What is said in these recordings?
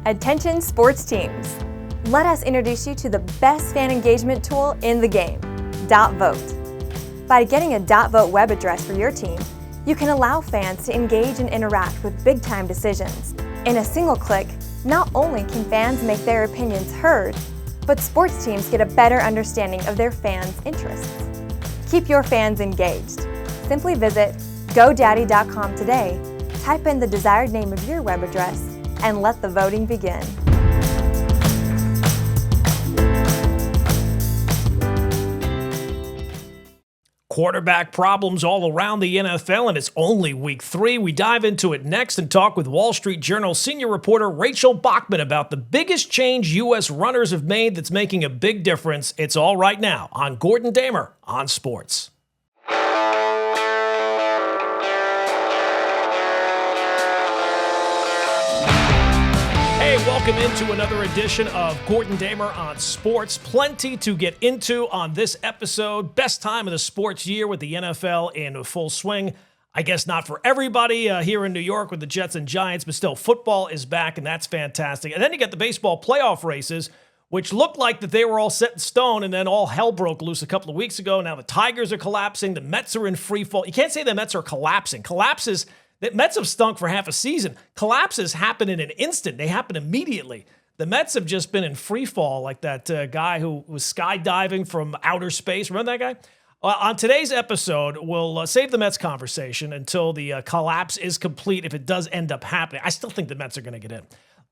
Attention sports teams. Let us introduce you to the best fan engagement tool in the game, .vote. By getting a .vote web address for your team, you can allow fans to engage and interact with big-time decisions. In a single click, not only can fans make their opinions heard, but sports teams get a better understanding of their fans' interests. Keep your fans engaged. Simply visit GoDaddy.com today, type in the desired name of your web address, and let the voting begin. Quarterback problems all around the NFL, and it's only week 3. We dive into it next and talk with Wall Street Journal senior reporter Rachel Bachman about the biggest change U.S. runners have made that's making a big difference. It's all right now on Gordon Damer on Sports. Welcome into another edition of Gordon Damer on Sports. Plenty to get into on this episode. Best time of the sports year with the NFL in full swing. I guess not for everybody here in New York with the Jets and Giants, but still football is back, and that's fantastic. And then you get the baseball playoff races, which looked like that they were all set in stone, and then all hell broke loose a couple of weeks ago. Now the Tigers are collapsing. The Mets are in free fall. You can't say the Mets are collapsing. Collapses. The Mets have stunk for half a season. Collapses happen in an instant. They happen immediately. The Mets have just been in free fall, like that guy who was skydiving from outer space. Remember that guy? On today's episode, we'll save the Mets conversation until the collapse is complete, if it does end up happening. I still think the Mets are going to get in.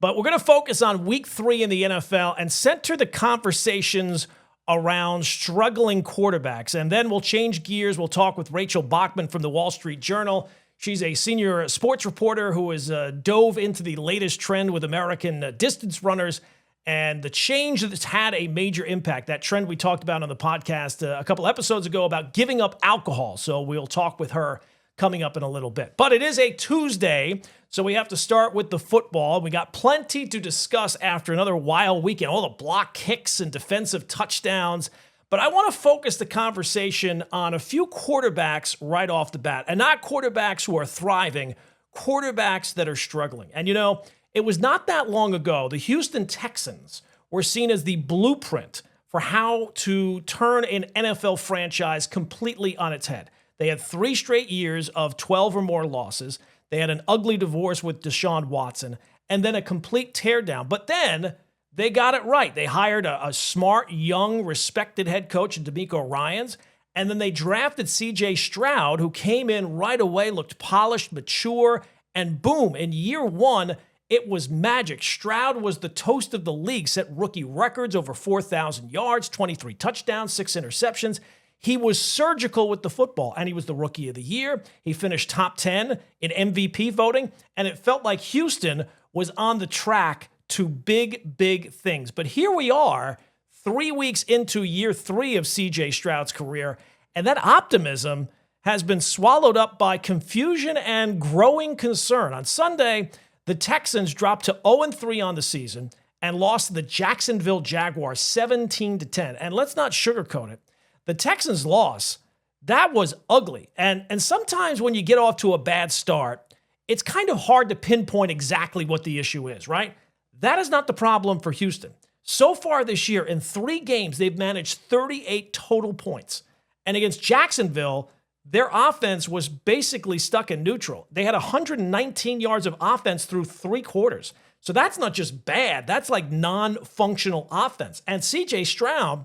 But we're going to focus on week 3 in the NFL and center the conversations around struggling quarterbacks. And then we'll change gears. We'll talk with Rachel Bachman from the Wall Street Journal. She's a senior sports reporter who has dove into the latest trend with American distance runners and the change that's had a major impact. That trend we talked about on the podcast a couple episodes ago about giving up alcohol. So we'll talk with her coming up in a little bit. But it is a Tuesday, so we have to start with the football. We got plenty to discuss after another wild weekend, all the block kicks and defensive touchdowns. But I want to focus the conversation on a few quarterbacks right off the bat, and not quarterbacks who are thriving, quarterbacks that are struggling. And, you know, it was not that long ago, the Houston Texans were seen as the blueprint for how to turn an NFL franchise completely on its head. They had 3 straight years of 12 or more losses. They had an ugly divorce with Deshaun Watson, and then a complete teardown. But then they got it right. They hired a smart, young, respected head coach in DeMeco Ryans, and then they drafted C.J. Stroud, who came in right away, looked polished, mature, and boom, in year 1, it was magic. Stroud was the toast of the league, set rookie records, over 4,000 yards, 23 touchdowns, 6 interceptions. He was surgical with the football, and he was the rookie of the year. He finished top 10 in MVP voting, and it felt like Houston was on the track to big, big things. But here we are, 3 weeks into year 3 of C.J. Stroud's career, and that optimism has been swallowed up by confusion and growing concern. On Sunday, the Texans dropped to 0-3 on the season and lost to the Jacksonville Jaguars 17-10. And let's not sugarcoat it. The Texans' loss, that was ugly. And sometimes when you get off to a bad start, it's kind of hard to pinpoint exactly what the issue is, right? That is not the problem for Houston. So far this year, in 3 games, they've managed 38 total points. And against Jacksonville, their offense was basically stuck in neutral. They had 119 yards of offense through 3 quarters. So that's not just bad. That's like non-functional offense. And C.J. Stroud,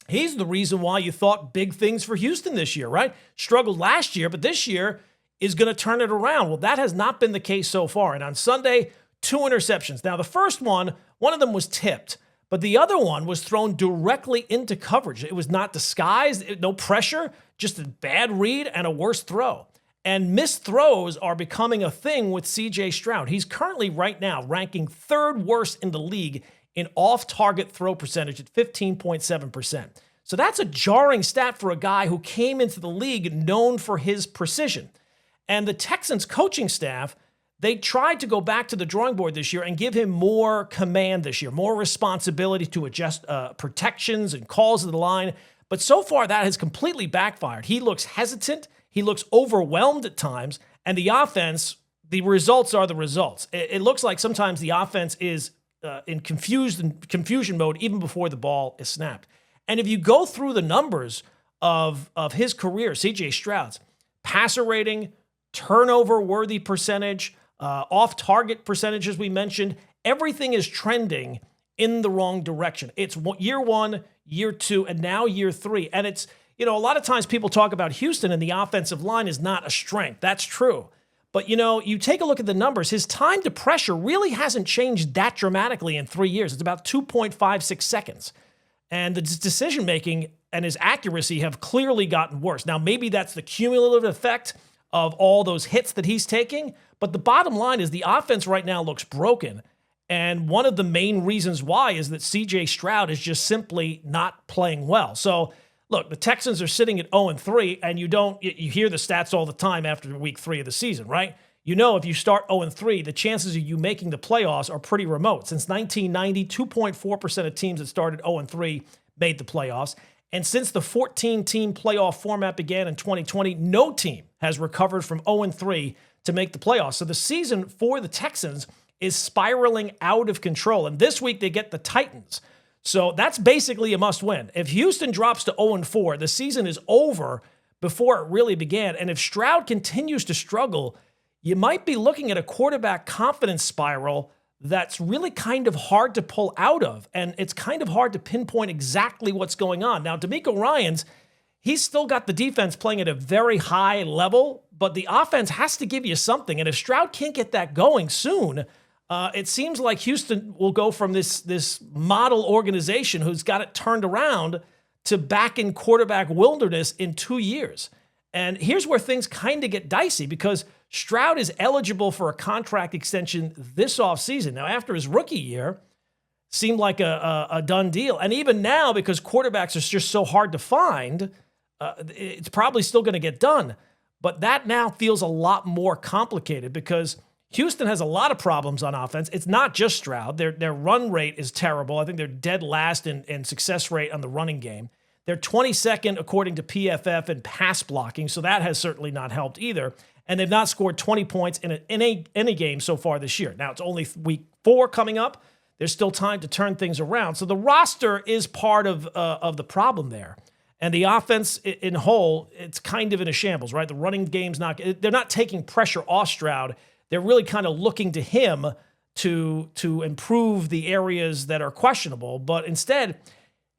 he's the reason why you thought big things for Houston this year, right? Struggled last year, but this year is going to turn it around. Well, that has not been the case so far. And on Sunday, 2 interceptions. Now, the first one of them was tipped, but the other one was thrown directly into coverage. It was not disguised, no pressure, just a bad read and a worse throw. And missed throws are becoming a thing with C.J. Stroud. He's currently right now ranking 3rd worst in the league in off-target throw percentage at 15.7%. So that's a jarring stat for a guy who came into the league known for his precision. And the Texans coaching staff, they tried to go back to the drawing board this year and give him more command this year, more responsibility to adjust protections and calls of the line. But so far, that has completely backfired. He looks hesitant. He looks overwhelmed at times. And the offense, the results are the results. It looks like sometimes the offense is in confusion mode even before the ball is snapped. And if you go through the numbers of his career, C.J. Stroud's passer rating, turnover-worthy percentage, off-target percentage, as we mentioned, everything is trending in the wrong direction. It's year 1, year 2, and now year 3. And it's, a lot of times people talk about Houston and the offensive line is not a strength. That's true. But, you take a look at the numbers. His time to pressure really hasn't changed that dramatically in 3 years. It's about 2.56 seconds. And the decision-making and his accuracy have clearly gotten worse. Now, maybe that's the cumulative effect of all those hits that he's taking. But the bottom line is the offense right now looks broken. And one of the main reasons why is that C.J. Stroud is just simply not playing well. So, look, the Texans are sitting at 0-3, and you hear the stats all the time after week 3 of the season, right? If you start 0-3, the chances of you making the playoffs are pretty remote. Since 1990, 2.4% of teams that started 0-3 made the playoffs. And since the 14-team playoff format began in 2020, no team has recovered from 0-3 to make the playoffs. So the season for the Texans is spiraling out of control. And this week they get the Titans. So that's basically a must-win. If Houston drops to 0-4, the season is over before it really began. And if Stroud continues to struggle, you might be looking at a quarterback confidence spiral that's really kind of hard to pull out of. And it's kind of hard to pinpoint exactly what's going on. Now, DeMeco Ryans, he's still got the defense playing at a very high level, but the offense has to give you something. And if Stroud can't get that going soon, it seems like Houston will go from this model organization who's got it turned around to back in quarterback wilderness in 2 years. And here's where things kind of get dicey because Stroud is eligible for a contract extension this offseason. Now, after his rookie year, seemed like a done deal. And even now, because quarterbacks are just so hard to find, it's probably still going to get done. But that now feels a lot more complicated because Houston has a lot of problems on offense. It's not just Stroud. Their run rate is terrible. I think they're dead last in success rate on the running game. They're 22nd, according to PFF, in pass blocking, so that has certainly not helped either. And they've not scored 20 points in any game so far this year. Now, it's only week 4 coming up. There's still time to turn things around. So the roster is part of the problem there. And the offense in whole, it's kind of in a shambles, right? The running game's they're not taking pressure off Stroud. They're really kind of looking to him to improve the areas that are questionable. But instead,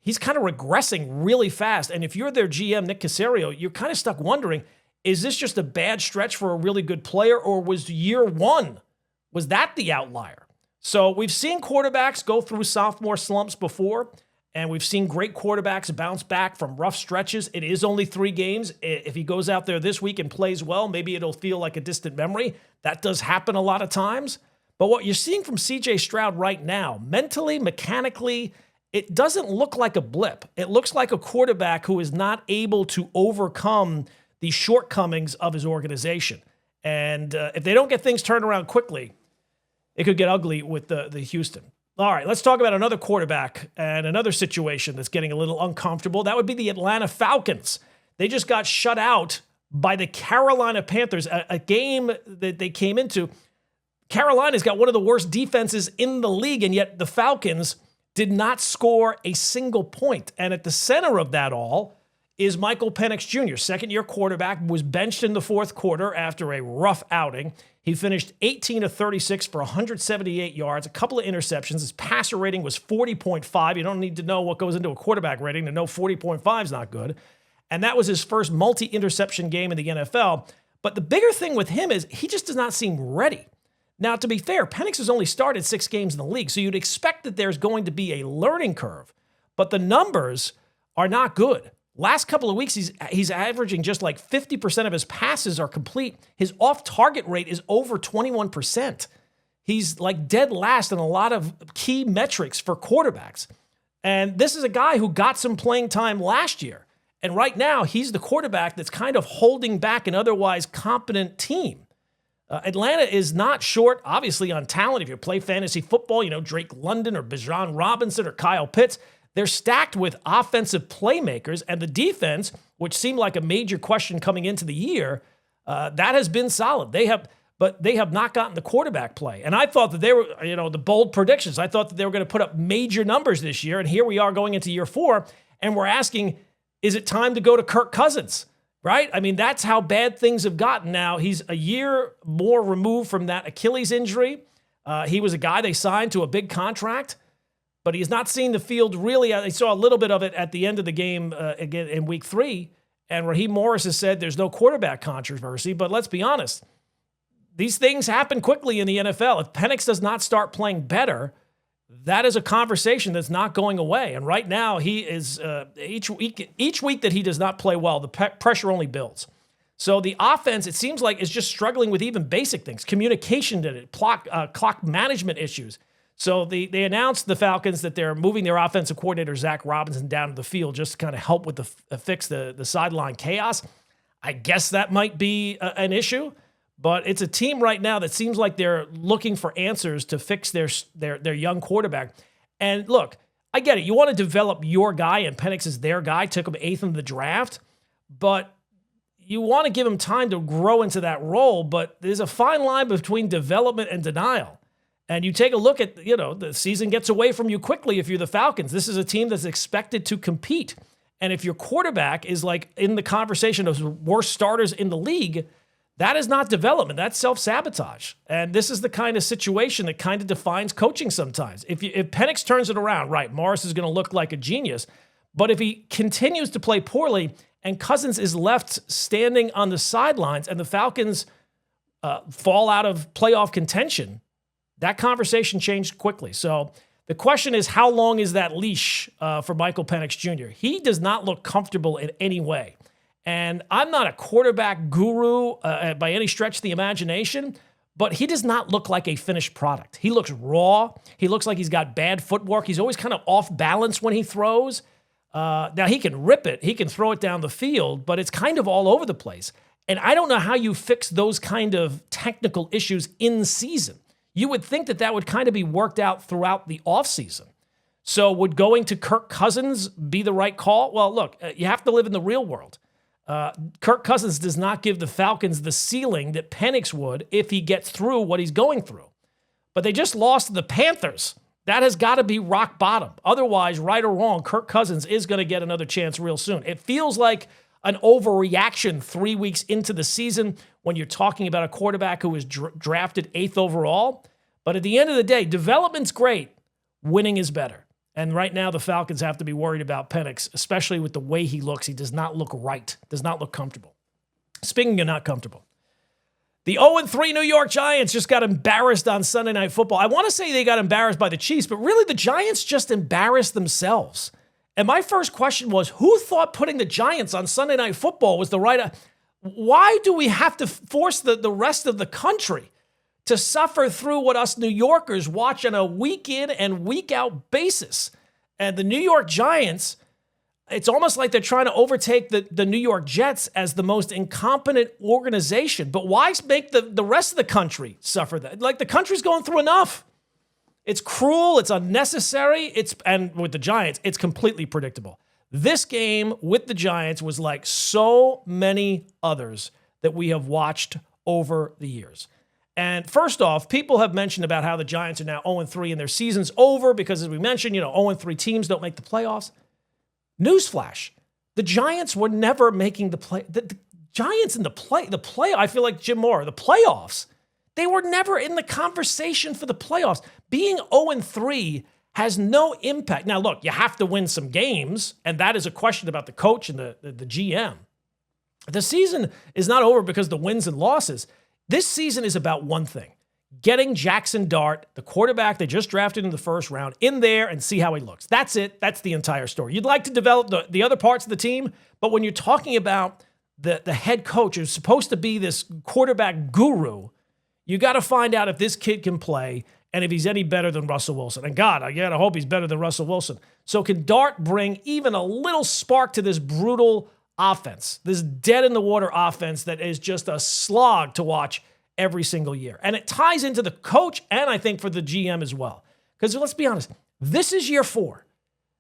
he's kind of regressing really fast. And if you're their GM, Nick Caserio, you're kind of stuck wondering, is this just a bad stretch for a really good player, or was year 1, was that the outlier? So we've seen quarterbacks go through sophomore slumps before, and we've seen great quarterbacks bounce back from rough stretches. It is only 3 games. If he goes out there this week and plays well, maybe it'll feel like a distant memory. That does happen a lot of times. But what you're seeing from C.J. Stroud right now, mentally, mechanically, it doesn't look like a blip. It looks like a quarterback who is not able to overcome the shortcomings of his organization. And if they don't get things turned around quickly, it could get ugly with the Houston. All right, let's talk about another quarterback and another situation that's getting a little uncomfortable. That would be the Atlanta Falcons. They just got shut out by the Carolina Panthers, a game that they came into. Carolina's got one of the worst defenses in the league, and yet the Falcons did not score a single point. And at the center of that all is Michael Penix Jr., second-year quarterback, was benched in the fourth quarter after a rough outing. He finished 18 of 36 for 178 yards, a couple of interceptions. His passer rating was 40.5. You don't need to know what goes into a quarterback rating to know 40.5 is not good. And that was his first multi-interception game in the NFL. But the bigger thing with him is he just does not seem ready. Now, to be fair, Penix has only started 6 games in the league, so you'd expect that there's going to be a learning curve. But the numbers are not good. Last couple of weeks, he's averaging just like 50% of his passes are complete. His off-target rate is over 21%. He's like dead last in a lot of key metrics for quarterbacks. And this is a guy who got some playing time last year. And right now, he's the quarterback that's kind of holding back an otherwise competent team. Atlanta is not short, obviously, on talent. If you play fantasy football, Drake London or Bijan Robinson or Kyle Pitts, they're stacked with offensive playmakers, and the defense, which seemed like a major question coming into the year, that has been solid. They have but they have not gotten the quarterback play. And I thought that they were, the bold predictions. I thought that they were going to put up major numbers this year. And here we are going into year 4, and we're asking, is it time to go to Kirk Cousins? Right? I mean, that's how bad things have gotten now. He's a year more removed from that Achilles injury. He was a guy they signed to a big contract, but he's not seen the field really. I saw a little bit of it at the end of the game again in week 3. And Raheem Morris has said there's no quarterback controversy, but let's be honest. These things happen quickly in the NFL. If Penix does not start playing better, that is a conversation that's not going away. And right now, he is each week that he does not play well, the pressure only builds. So the offense, it seems like, is just struggling with even basic things, communication, clock management issues. So they announced, the Falcons, that they're moving their offensive coordinator, Zach Robinson, down to the field just to kind of help with fix the sideline chaos. I guess that might be an issue. But it's a team right now that seems like they're looking for answers to fix their young quarterback. And look, I get it. You want to develop your guy, and Penix is their guy. Took him 8th in the draft. But you want to give him time to grow into that role. But there's a fine line between development and denial. And you take a look at, the season gets away from you quickly if you're the Falcons. This is a team that's expected to compete. And if your quarterback is like in the conversation of worst starters in the league, that is not development. That's self-sabotage. And this is the kind of situation that kind of defines coaching sometimes. If Penix turns it around, right, Morris is going to look like a genius. But if he continues to play poorly and Cousins is left standing on the sidelines and the Falcons fall out of playoff contention, that conversation changed quickly. So the question is, how long is that leash for Michael Penix Jr.? He does not look comfortable in any way. And I'm not a quarterback guru by any stretch of the imagination, but he does not look like a finished product. He looks raw. He looks like he's got bad footwork. He's always kind of off balance when he throws. Now, he can rip it. He can throw it down the field, but it's kind of all over the place. And I don't know how you fix those kind of technical issues in season. You would think that would kind of be worked out throughout the offseason. So would going to Kirk Cousins be the right call? Well, look, you have to live in the real world. Kirk Cousins does not give the Falcons the ceiling that Penix would if he gets through what he's going through. But they just lost to the Panthers. That has got to be rock bottom. Otherwise, right or wrong, Kirk Cousins is going to get another chance real soon. It feels like an overreaction 3 weeks into the season when you're talking about a quarterback who was drafted 8th overall. But at the end of the day, development's great. Winning is better. And right now, the Falcons have to be worried about Penix, especially with the way he looks. He does not look right, does not look comfortable. Speaking of not comfortable, the 0-3 New York Giants just got embarrassed on Sunday Night Football. I want to say they got embarrassed by the Chiefs, but really the Giants just embarrassed themselves. And my first question was, who thought putting the Giants on Sunday Night Football was the right... Why do we have to force the rest of the country to suffer through what us New Yorkers watch on a week in and week out basis? And the New York Giants, it's almost like they're trying to overtake the New York Jets as the most incompetent organization. But why make the rest of the country suffer that? Like, the country's going through enough. It's cruel. It's unnecessary. And with the Giants, it's completely predictable. This game with the Giants was like so many others that we have watched over the years. And first off, people have mentioned about how the Giants are now 0-3 and their season's over because, as we mentioned, 0-3 teams don't make the playoffs. Newsflash: the Giants were never making the play. The Giants in the play. I feel like Jim Moore. The playoffs. They were never in the conversation for the playoffs. Being 0-3 has no impact. Now, look, you have to win some games, and that is a question about the coach and the GM. The season is not over because of the wins and losses. This season is about one thing: getting Jackson Dart, the quarterback they just drafted in the first round, in there and see how he looks. That's it. That's the entire story. You'd like to develop the other parts of the team, but when you're talking about the head coach who's supposed to be this quarterback guru, you got to find out if this kid can play and if he's any better than Russell Wilson. And God, I gotta hope he's better than Russell Wilson. So can Dart bring even a little spark to this brutal offense, this dead-in-the-water offense that is just a slog to watch every single year? And it ties into the coach and I think for the GM as well. Because let's be honest, this is year 4.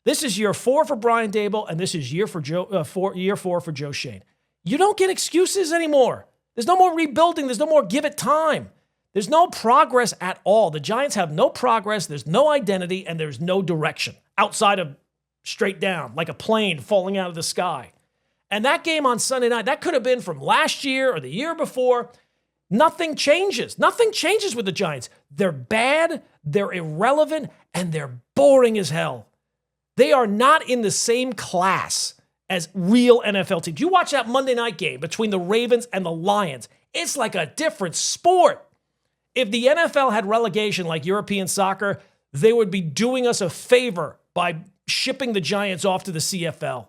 This is year 4 for Brian Daboll, and this is year 4 for Joe Schoen. You don't get excuses anymore. There's no more rebuilding. There's no more give it time. There's no progress at all. The Giants have no progress. There's no identity, and there's no direction outside of straight down, like a plane falling out of the sky. And that game on Sunday night, that could have been from last year or the year before. Nothing changes. Nothing changes with the Giants. They're bad, they're irrelevant, and they're boring as hell. They are not in the same class as real NFL teams. You watch that Monday night game between the Ravens and the Lions. It's like a different sport. If the NFL had relegation like European soccer, they would be doing us a favor by shipping the Giants off to the CFL.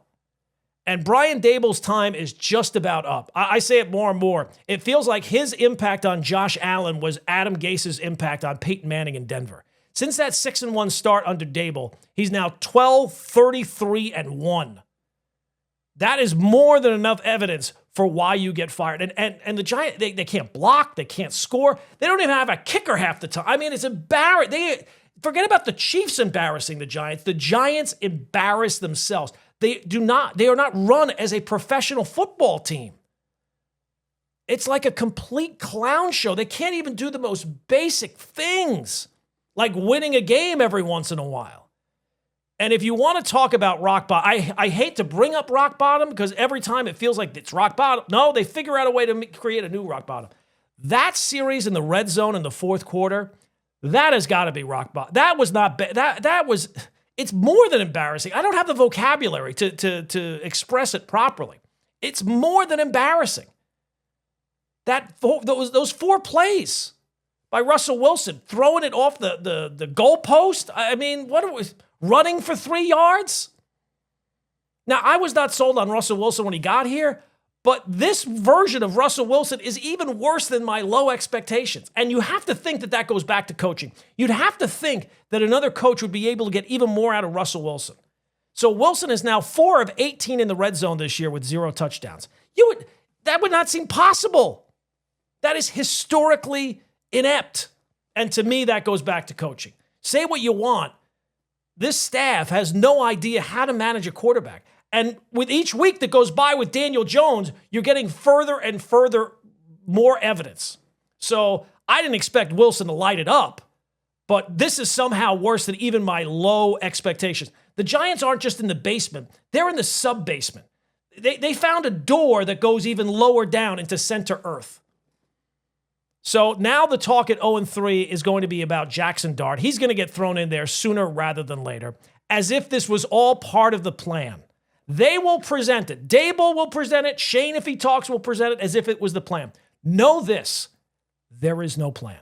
And Brian Dable's time is just about up. I say it more and more. It feels like his impact on Josh Allen was Adam Gase's impact on Peyton Manning in Denver. Since that 6-1 start under Dable, he's now 12-33-1. That is more than enough evidence for why you get fired. And the Giants, they can't block, they can't score. They don't even have a kicker half the time. I mean, it's embarrassing. Forget about the Chiefs embarrassing the Giants. The Giants embarrass themselves. They are not run as a professional football team. It's like a complete clown show. They can't even do the most basic things, like winning a game every once in a while. And if you want to talk about rock bottom, I hate to bring up rock bottom because every time it feels like it's rock bottom. No, they figure out a way to create a new rock bottom. That series in the red zone in the fourth quarter, that has got to be rock bottom. That was not bad. That was, it's more than embarrassing. I don't have the vocabulary to express it properly. It's more than embarrassing. Those 4 plays by Russell Wilson, throwing it off the goalpost. I mean, what was running for 3 yards? Now, I was not sold on Russell Wilson when he got here, but this version of Russell Wilson is even worse than my low expectations. And you have to think that goes back to coaching. You'd have to think that another coach would be able to get even more out of Russell Wilson. So Wilson is now 4 of 18 in the red zone this year with 0 touchdowns. That would not seem possible. That is historically inept. And to me, that goes back to coaching. Say what you want. This staff has no idea how to manage a quarterback. And with each week that goes by with Daniel Jones, you're getting further and further more evidence. So I didn't expect Wilson to light it up, but this is somehow worse than even my low expectations. The Giants aren't just in the basement. They're in the sub-basement. They found a door that goes even lower down into center earth. So now the talk at 0-3 is going to be about Jackson Dart. He's going to get thrown in there sooner rather than later, as if this was all part of the plan. They will present it. Dable will present it. Shane, if he talks, will present it as if it was the plan. Know this, there is no plan.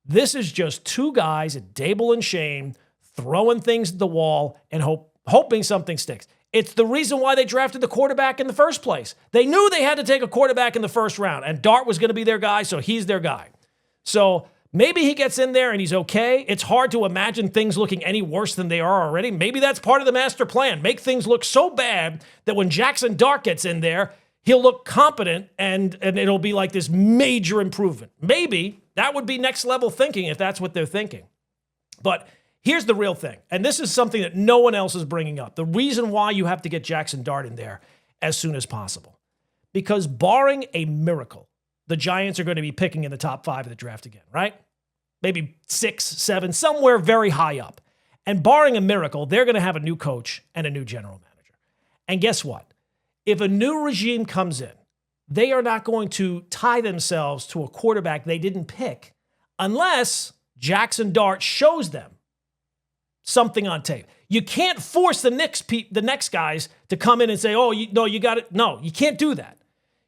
This is just 2 guys, Dable and Shane, throwing things at the wall and hoping something sticks. It's the reason why they drafted the quarterback in the first place. They knew they had to take a quarterback in the first round, and Dart was going to be their guy, so he's their guy. So maybe he gets in there and he's okay. It's hard to imagine things looking any worse than they are already. Maybe that's part of the master plan. Make things look so bad that when Jackson Dart gets in there, he'll look competent and it'll be like this major improvement. Maybe that would be next level thinking if that's what they're thinking. But here's the real thing, and this is something that no one else is bringing up. The reason why you have to get Jackson Dart in there as soon as possible. Because barring a miracle, the Giants are going to be picking in the top 5 of the draft again, right? Maybe 6, 7, somewhere very high up. And barring a miracle, they're going to have a new coach and a new general manager. And guess what? If a new regime comes in, they are not going to tie themselves to a quarterback they didn't pick unless Jackson Dart shows them something on tape. You can't force the next guys to come in and say, you got it. No, you can't do that.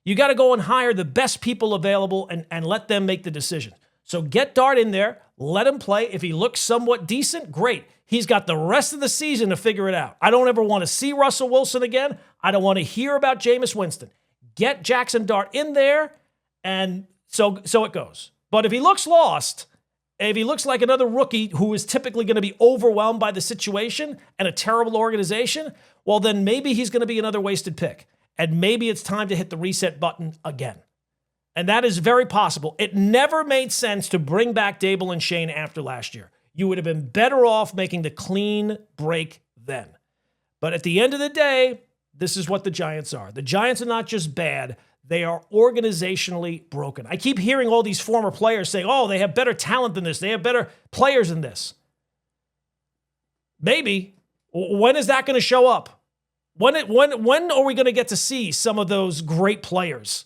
You got to go and hire the best people available and let them make the decision. So get Dart in there, let him play. If he looks somewhat decent, great. He's got the rest of the season to figure it out. I don't ever want to see Russell Wilson again. I don't want to hear about Jameis Winston. Get Jackson Dart in there, and so it goes. But if he looks lost, if he looks like another rookie who is typically going to be overwhelmed by the situation and a terrible organization, well, then maybe he's going to be another wasted pick. And maybe it's time to hit the reset button again. And that is very possible. It never made sense to bring back Dable and Shane after last year. You would have been better off making the clean break then. But at the end of the day, this is what the Giants are. The Giants are not just bad. They are organizationally broken. I keep hearing all these former players say, oh, they have better talent than this. They have better players than this. Maybe. When is that going to show up? When are we going to get to see some of those great players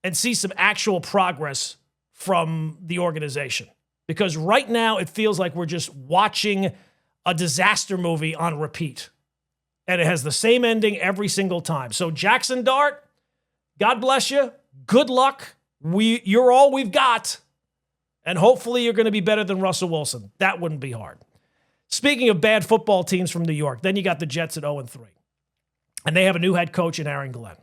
and see some actual progress from the organization? Because right now it feels like we're just watching a disaster movie on repeat. And it has the same ending every single time. So Jackson Dart, God bless you. Good luck. You're all we've got. And hopefully you're going to be better than Russell Wilson. That wouldn't be hard. Speaking of bad football teams from New York, then you got the Jets at 0-3. And they have a new head coach in Aaron Glenn.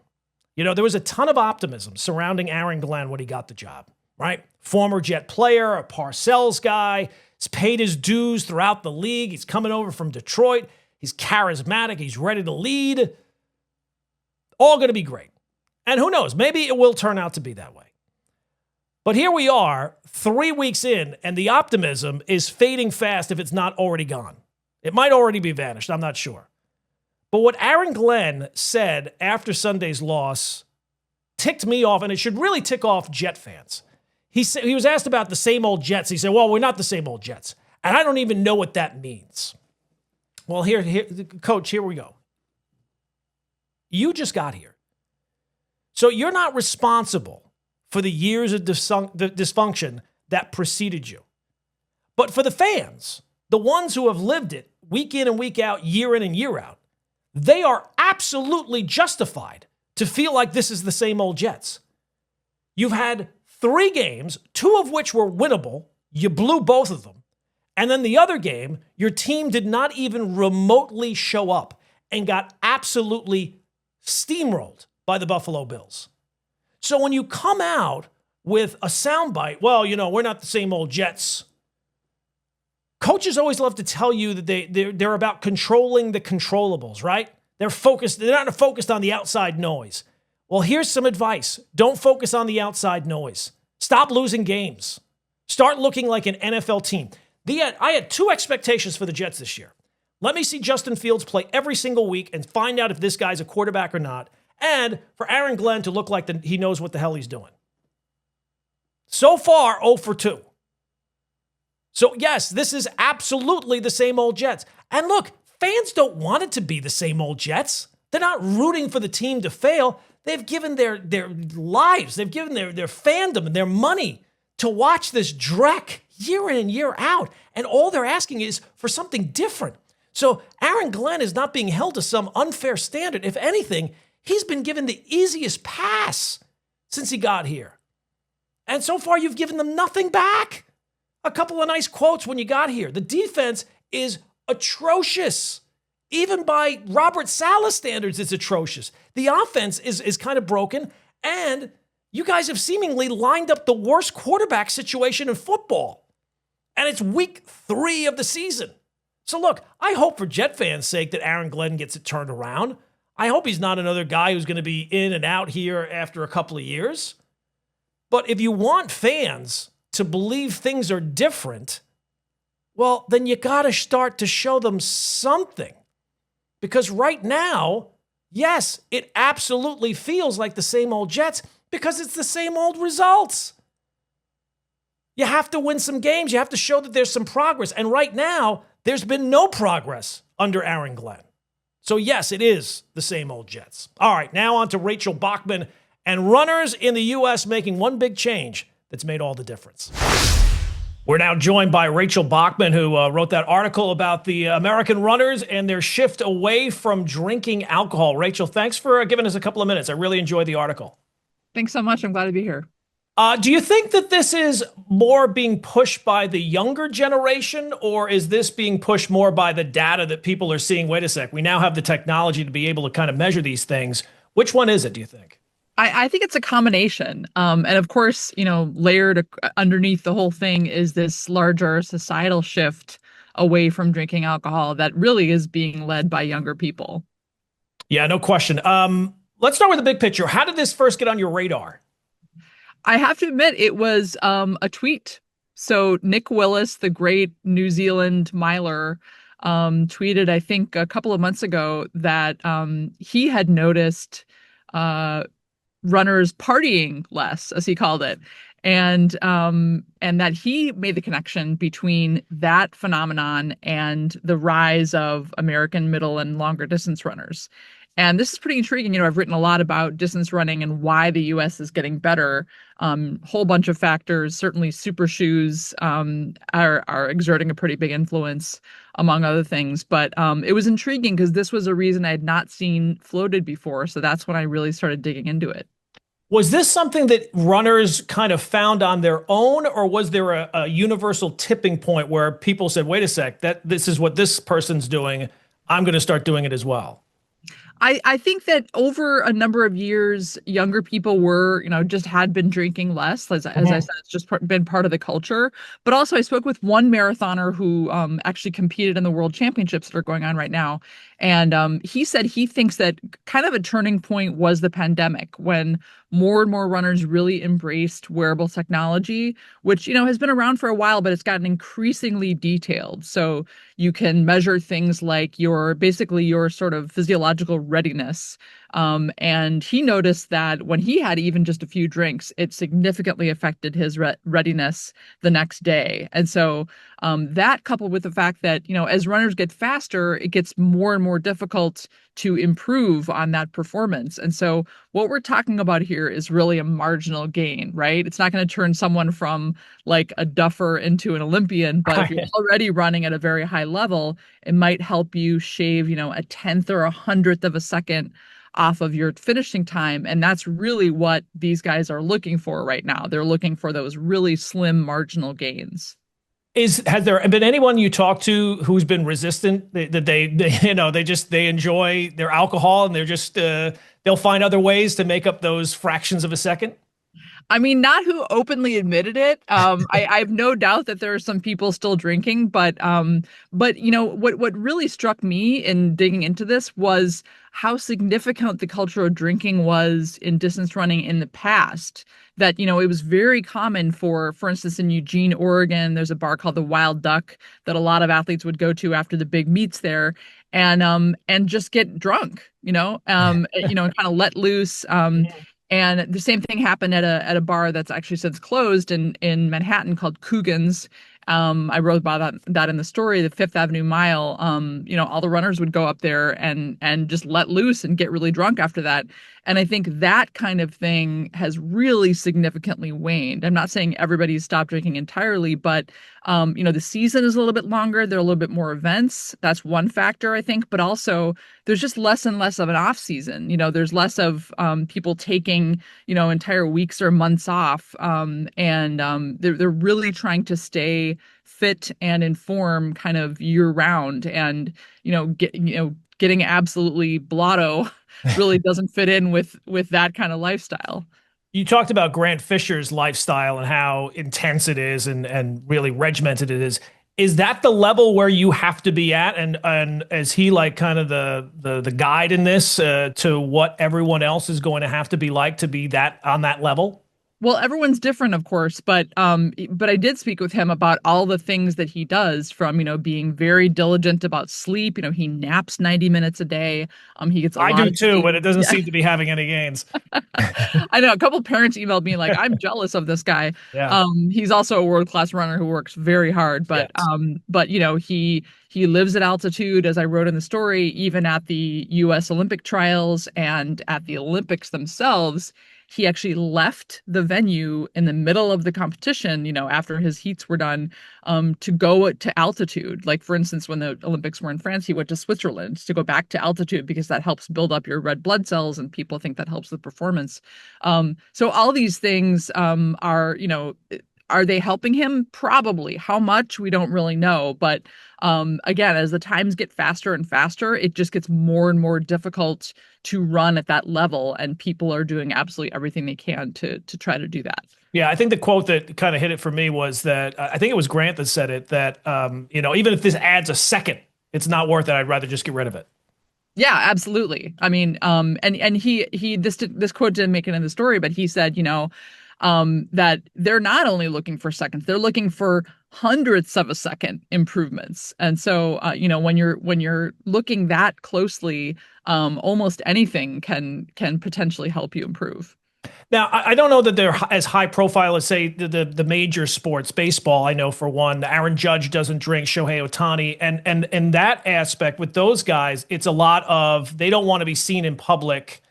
You know, there was a ton of optimism surrounding Aaron Glenn when he got the job, right? Former Jet player, a Parcells guy. He's paid his dues throughout the league. He's coming over from Detroit. He's charismatic. He's ready to lead. All going to be great. And who knows, maybe it will turn out to be that way. But here we are, 3 weeks in, and the optimism is fading fast if it's not already gone. It might already be vanished, I'm not sure. But what Aaron Glenn said after Sunday's loss ticked me off, and it should really tick off Jet fans. He was asked about the same old Jets. He said, well, we're not the same old Jets. And I don't even know what that means. Well, here, Coach, here we go. You just got here. So you're not responsible for the years of dysfunction that preceded you. But for the fans, the ones who have lived it week in and week out, year in and year out, they are absolutely justified to feel like this is the same old Jets. You've had 3 games, 2 of which were winnable. You blew both of them. And then the other game, your team did not even remotely show up and got absolutely steamrolled by the Buffalo Bills. So when you come out with a soundbite, well, you know, we're not the same old Jets. Coaches always love to tell you that they're about controlling the controllables, right? They're not focused on the outside noise. Well, here's some advice. Don't focus on the outside noise. Stop losing games. Start looking like an NFL team. I had 2 expectations for the Jets this year. Let me see Justin Fields play every single week and find out if this guy's a quarterback or not. And for Aaron Glenn to look like he knows what the hell he's doing. So far, 0 for 2. So yes, this is absolutely the same old Jets. And look, fans don't want it to be the same old Jets. They're not rooting for the team to fail. They've given their lives, they've given their fandom and their money to watch this dreck year in and year out. And all they're asking is for something different. So Aaron Glenn is not being held to some unfair standard. If anything, he's been given the easiest pass since he got here. And so far, you've given them nothing back. A couple of nice quotes when you got here. The defense is atrocious. Even by Robert Saleh standards, it's atrocious. The offense is kind of broken. And you guys have seemingly lined up the worst quarterback situation in football. And it's week 3 of the season. So look, I hope for Jet fans' sake that Aaron Glenn gets it turned around. I hope he's not another guy who's going to be in and out here after a couple of years. But if you want fans to believe things are different, well, then you got to start to show them something. Because right now, yes, it absolutely feels like the same old Jets because it's the same old results. You have to win some games. You have to show that there's some progress. And right now, there's been no progress under Aaron Glenn. So yes, it is the same old Jets. All right, now on to Rachel Bachman and runners in the U.S. making one big change that's made all the difference. We're now joined by Rachel Bachman, who wrote that article about the American runners and their shift away from drinking alcohol. Rachel, thanks for giving us a couple of minutes. I really enjoyed the article. Thanks so much. I'm glad to be here. Do you think that this is more being pushed by the younger generation, or is this being pushed more by the data that people are seeing? Wait a sec, we now have the technology to be able to kind of measure these things. Which one is it, do you think? I think it's a combination. And of course, layered underneath the whole thing is this larger societal shift away from drinking alcohol that really is being led by younger people. Yeah, no question. Let's start with the big picture. How did this first get on your radar? I have to admit, it was a tweet. So Nick Willis, the great New Zealand miler, tweeted, I think, a couple of months ago that he had noticed runners partying less, as he called it. And that he made the connection between that phenomenon and the rise of American middle and longer distance runners. And this is pretty intriguing. I've written a lot about distance running and why the US is getting better. Whole bunch of factors. Certainly super shoes are exerting a pretty big influence, among other things. But it was intriguing because this was a reason I had not seen floated before. So that's when I really started digging into it. Was this something that runners kind of found on their own, or was there a universal tipping point where people said, "Wait a sec, that this is what this person's doing. I'm going to start doing it as well"? I think that over a number of years, younger people were, just had been drinking less. As I Mhm. said, it's just been part of the culture. But also, I spoke with one marathoner who actually competed in the world championships that are going on right now. And he said he thinks that kind of a turning point was the pandemic when more and more runners really embraced wearable technology, which, has been around for a while, but it's gotten increasingly detailed. So you can measure things like basically your sort of physiological readiness. And he noticed that when he had even just a few drinks, it significantly affected his readiness the next day. And so that coupled with the fact that, as runners get faster, it gets more and more difficult to improve on that performance. And so what we're talking about here is really a marginal gain, right? It's not going to turn someone from like a duffer into an Olympian, but if you're already running at a very high level, it might help you shave, a tenth or a hundredth of a second off of your finishing time. And that's really what these guys are looking for right now. They're looking for those really slim marginal gains. Has there been anyone you talk to who's been resistant that they enjoy their alcohol and they're just they'll find other ways to make up those fractions of a second? I mean, not who openly admitted it. I have no doubt that there are some people still drinking, but what really struck me in digging into this was how significant the culture of drinking was in distance running in the past. That it was very common for instance, in Eugene, Oregon, there's a bar called the Wild Duck that a lot of athletes would go to after the big meets there, and just get drunk, and kind of let loose. And the same thing happened at a bar that's actually since closed in Manhattan called Coogan's. I wrote about that in the story, the Fifth Avenue Mile. All the runners would go up there and just let loose and get really drunk after that. And I think that kind of thing has really significantly waned. I'm not saying everybody's stopped drinking entirely, but the season is a little bit longer. There are a little bit more events. That's one factor, I think. But also, there's just less and less of an off season. There's less of people taking entire weeks or months off, and they're really trying to stay fit and inform kind of year round, and getting absolutely blotto really doesn't fit in with that kind of lifestyle. You talked about Grant Fisher's lifestyle and how intense it is and really regimented it is. Is that the level where you have to be at? And is he like kind of the guide in this to what everyone else is going to have to be like to be that on that level? Well, everyone's different, of course, but I did speak with him about all the things that he does, from being very diligent about sleep. He naps 90 minutes a day. He gets a I lot do of too, but sleep. it doesn't Yeah. seem to be having any gains. I know a couple parents emailed me like, I'm jealous of this guy. Yeah. He's also a world-class runner who works very hard, but Yes. he lives at altitude, as I wrote in the story, even at the US Olympic trials and at the Olympics themselves. He actually left the venue in the middle of the competition, after his heats were done, to go to altitude. Like, for instance, when the Olympics were in France, he went to Switzerland to go back to altitude because that helps build up your red blood cells, and people think that helps the performance. So all these things are they helping him? Probably. How much? We don't really know. But again, as the times get faster and faster, it just gets more and more difficult to run at that level. And people are doing absolutely everything they can to try to do that. Yeah, I think the quote that kind of hit it for me was that I think it was Grant that said it that even if this adds a second, it's not worth it. I'd rather just get rid of it. Yeah, absolutely. I mean, and this quote didn't make it in the story, but he said, that they're not only looking for seconds, they're looking for hundredths of a second improvements. And so, when you're looking that closely, almost anything can potentially help you improve. Now, I don't know that they're as high profile as, say, the major sports. Baseball, I know for one. Aaron Judge doesn't drink, Shohei Ohtani. And that aspect with those guys, it's a lot of they don't want to be seen in public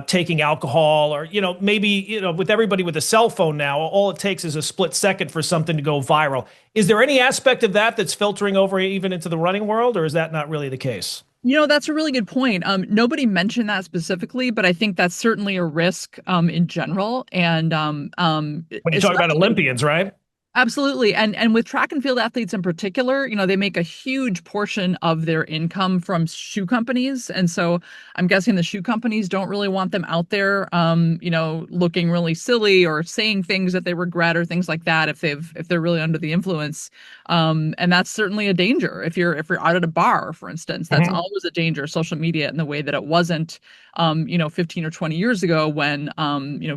taking alcohol or, maybe, with everybody with a cell phone now, all it takes is a split second for something to go viral. Is there any aspect of that that's filtering over even into the running world, or is that not really the case? That's a really good point. Nobody mentioned that specifically, but I think that's certainly a risk in general. And When you talk about Olympians, right? absolutely. And with track and field athletes in particular, they make a huge portion of their income from shoe companies. And so I'm guessing the shoe companies don't really want them out there, looking really silly or saying things that they regret or things like that if they're really under the influence. And that's certainly a danger. If you're out at a bar, for instance, that's always a danger, social media, in the way that it wasn't 15 or 20 years ago when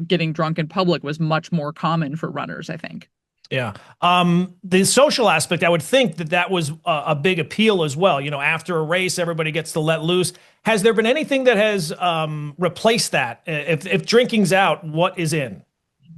getting drunk in public was much more common for runners, I think. Yeah. The social aspect, I would think that was a big appeal as well. After a race, everybody gets to let loose. Has there been anything that has replaced that? If drinking's out, what is in?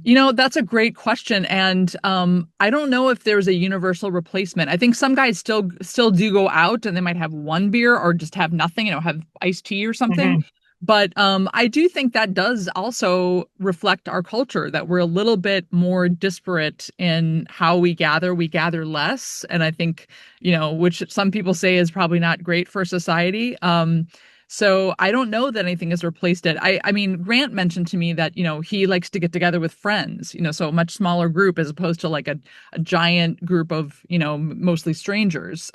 That's a great question. And I don't know if there's a universal replacement. I think some guys still do go out and they might have one beer or just have nothing, have iced tea or something. But I do think that does also reflect our culture, that we're a little bit more disparate in how we gather. We gather less. And I think, which some people say is probably not great for society. So I don't know that anything has replaced it. I mean, Grant mentioned to me that, he likes to get together with friends, so a much smaller group as opposed to like a giant group of, mostly strangers.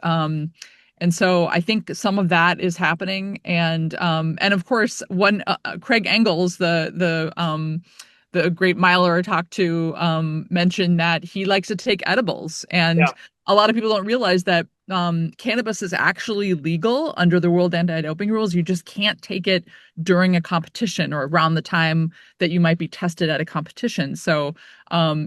And so I think some of that is happening, and of course, one Craig Engels, the great miler I talked to, mentioned that he likes to take edibles, and a lot of people don't realize that cannabis is actually legal under the World Anti-Doping rules. You just can't take it during a competition or around the time that you might be tested at a competition. So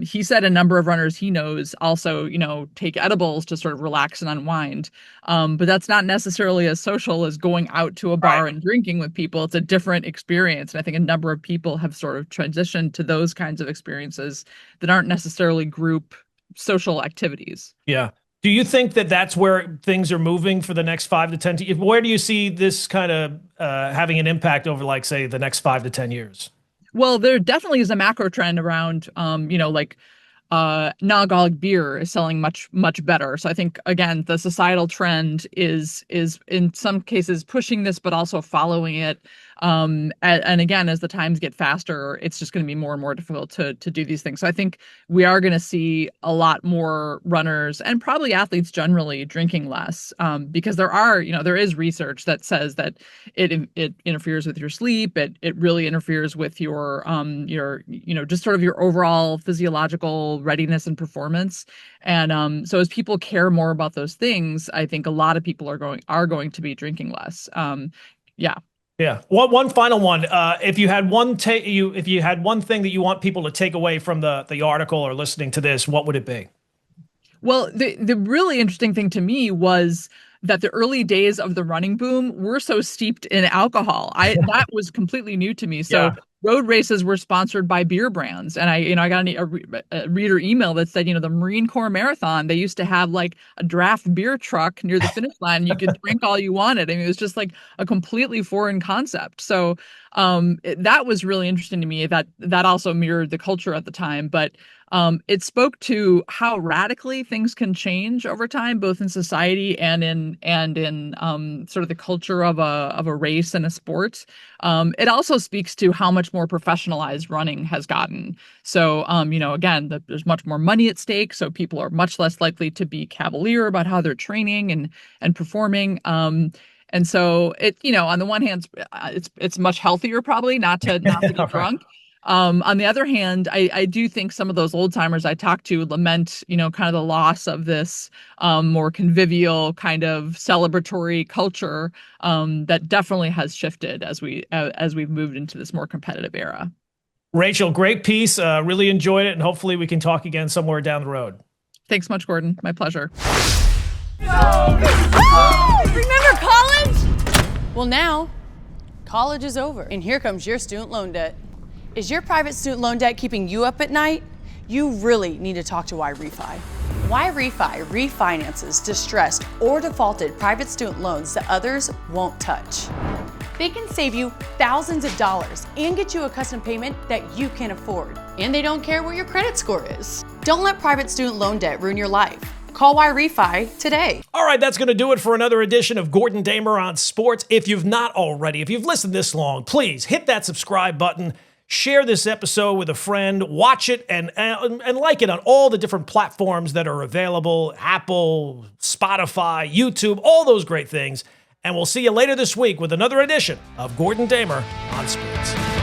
he said a number of runners he knows also, take edibles to sort of relax and unwind. But that's not necessarily as social as going out to a bar and drinking with people. It's a different experience. And I think a number of people have sort of transitioned to those kinds of experiences that aren't necessarily group social activities. Yeah. Do you think that that's where things are moving for the next 5 to 10? Where do you see this kind of having an impact over, like, say, the next 5 to 10 years? Well, there definitely is a macro trend around, non-alcoholic beer is selling much, much better. So I think, again, the societal trend is in some cases pushing this, but also following it. And again, as the times get faster, it's just going to be more and more difficult to do these things. So I think we are going to see a lot more runners and probably athletes generally drinking less, because there is research that says that it interferes with your sleep. It really interferes with your just sort of your overall physiological readiness and performance. And so as people care more about those things, I think a lot of people are going to be drinking less. Yeah. Yeah. One final one. If you had one thing that you want people to take away from the article or listening to this, what would it be? Well, the really interesting thing to me was that the early days of the running boom were so steeped in alcohol. That was completely new to me. So road races were sponsored by beer brands. And I got a reader email that said, the Marine Corps Marathon, they used to have like a draft beer truck near the finish line. And you could drink all you wanted. I mean, it was just like a completely foreign concept. So that was really interesting to me. That also mirrored the culture at the time. But it spoke to how radically things can change over time, both in society and in sort of the culture of a race and a sport. It also speaks to how much more professionalized running has gotten. So, again, there's much more money at stake, so people are much less likely to be cavalier about how they're training and performing. And so on the one hand, it's much healthier probably not to get drunk. On the other hand, I do think some of those old timers I talked to lament, kind of the loss of this more convivial kind of celebratory culture that definitely has shifted as we've moved into this more competitive era. Rachel, great piece. Really enjoyed it, and hopefully we can talk again somewhere down the road. Thanks much, Gordon. My pleasure. Remember college? Well, now college is over, and here comes your student loan debt. Is your private student loan debt keeping you up at night? You really need to talk to YRefi. YRefi refinances distressed or defaulted private student loans that others won't touch. They can save you thousands of dollars and get you a custom payment that you can afford. And they don't care what your credit score is. Don't let private student loan debt ruin your life. Call YRefi today. All right, that's going to do it for another edition of Gordon Damer on Sports. If you've not already, if you've listened this long, please hit that subscribe button. Share this episode with a friend, watch it, and like it on all the different platforms that are available, Apple, Spotify, YouTube, all those great things. And we'll see you later this week with another edition of Gordon Damer on Sports.